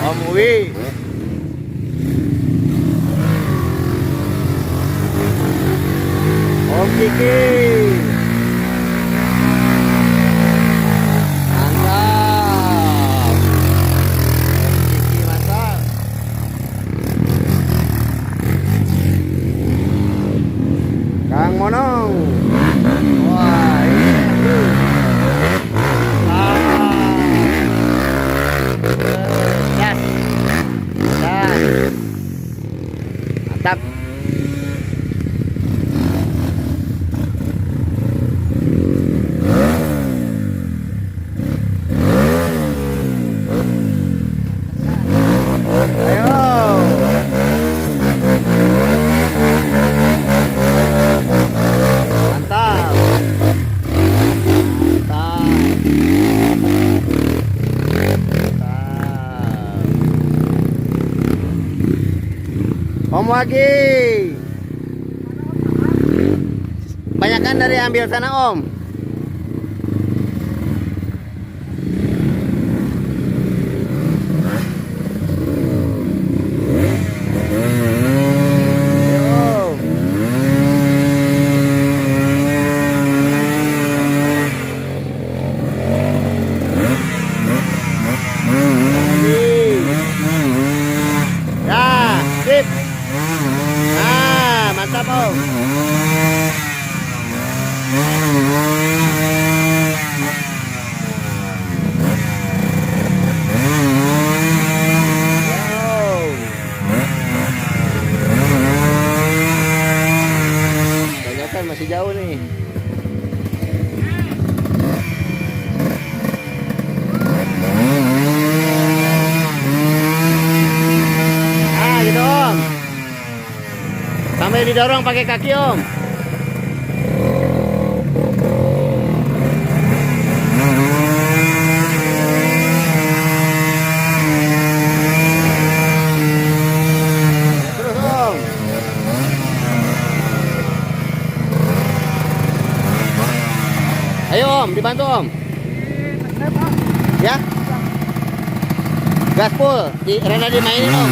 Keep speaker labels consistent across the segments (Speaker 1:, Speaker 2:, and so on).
Speaker 1: Om Wi. Om Kiki. Mantap. Om Kiki mantap. Kang Monong. Wah, ini. Gas. Gas. Mantap. Om lagi. Banyakan dari ambil sana Om. Ya, sip. Nah, mantap Om. Tanyakan masih jauh nih. Ah, gitu Om. Sampai didorong pakai kaki Om. Terus Om. Ayo Om, dibantu Om. Ya. Gas full, Rena dimainin Om.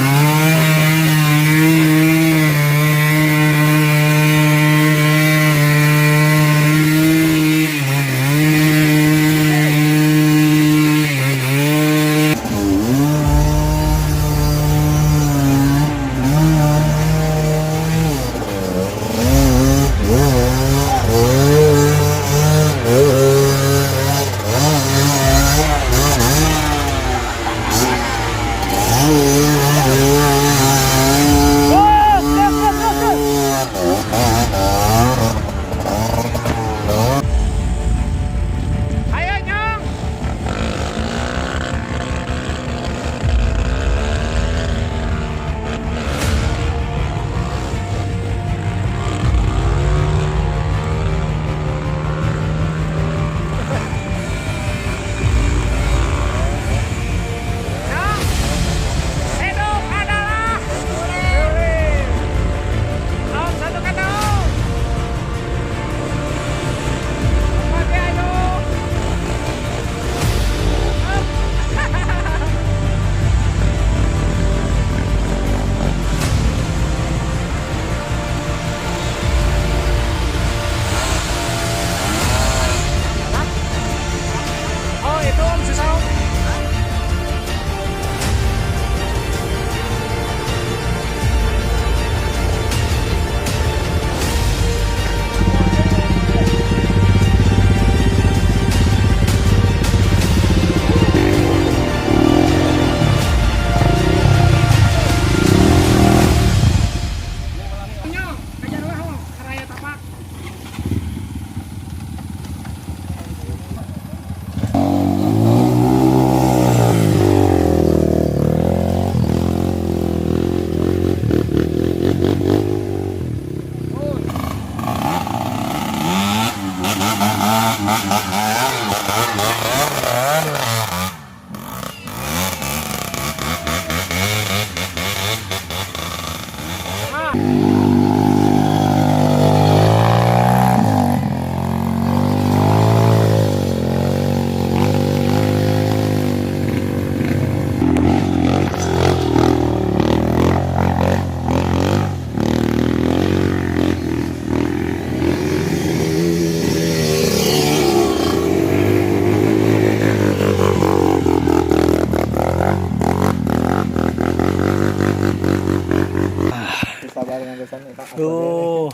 Speaker 2: Tuh.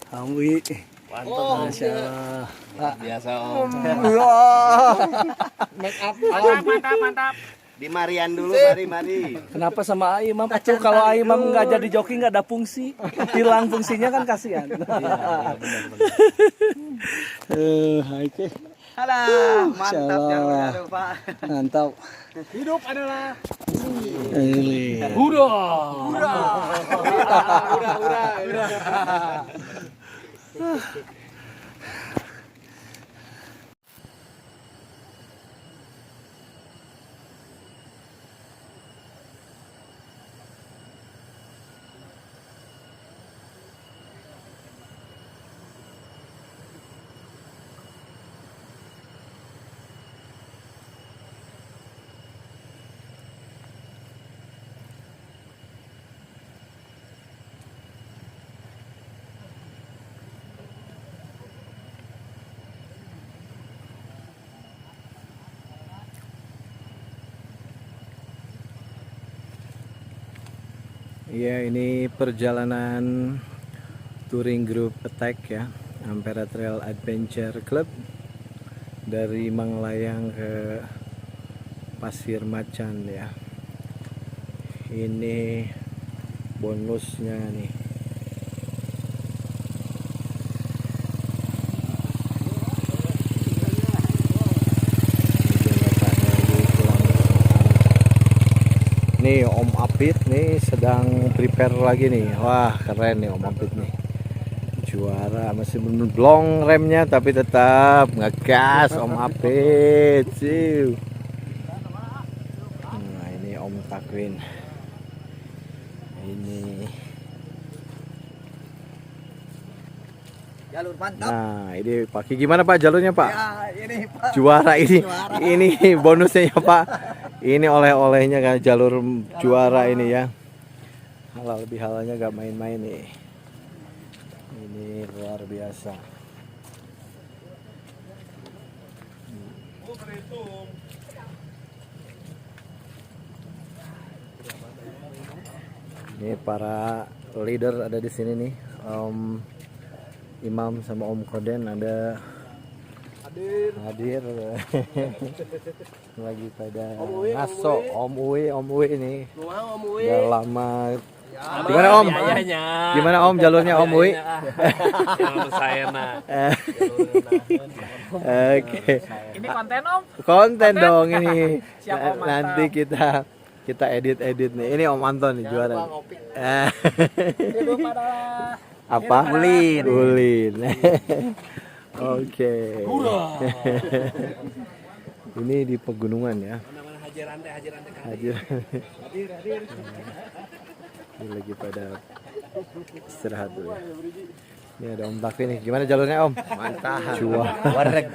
Speaker 2: Amwi.
Speaker 1: Mantap.
Speaker 2: Masya Allah.
Speaker 1: Biasa Om.
Speaker 3: Make up. Mantap.
Speaker 1: Di Marian dulu, mari.
Speaker 2: Kenapa sama Aimam tuh kalau Aimam nggak jadi joki nggak ada fungsi, hilang fungsinya kan kasihan. Oke.
Speaker 3: Alah, mantap
Speaker 2: Masya
Speaker 3: jalurnya
Speaker 2: Allah.
Speaker 3: tuh, Pak.
Speaker 2: Mantap.
Speaker 3: Hidup adalah
Speaker 2: Ini. Ya, ini perjalanan touring group Attack ya, Ampera Trail Adventure Club dari Manglayang ke Pasir Macan ya. Ini bonusnya nih. Nih Om Apit nih sedang prepare lagi nih. Wah keren nih Om Apit nih. Juara, masih belum remnya tapi tetap ngegas Om Apit. Ciu. Nah ini Om Takwin. Ini.
Speaker 3: jalur mantap.
Speaker 2: Nah ini Pak Ki, gimana Pak jalurnya Pak?
Speaker 3: Ya, ini Pak.
Speaker 2: Juara ini.
Speaker 3: Juara.
Speaker 2: Ini bonusnya ya Pak. Ini oleh-olehnya kan jalur juara ini ya. Halal bihalalnya gak main-main nih. Ini luar biasa. Ini para leader ada di sini nih. Om Imam sama Om Koden ada hadir. Lagi pada ngaso Om Uwi nih. Udah lama. Gimana Om? Gimana Om jalurnya Om Uwi?
Speaker 4: Saya nah.
Speaker 2: Oke.
Speaker 3: Ini konten Om.
Speaker 2: Konten dong ini.
Speaker 3: Siap, Om, mantap.
Speaker 2: Nanti kita edit nih. Ini Om Anton nih juara.
Speaker 3: Hidup adalah
Speaker 2: Apa? Ulin. Oke. Ini di pegunungan ya. Hadir. Ini lagi pada istirahat dulu. Ini ada Om Takwi nih. Gimana jalurnya Om? Mantap. Warek.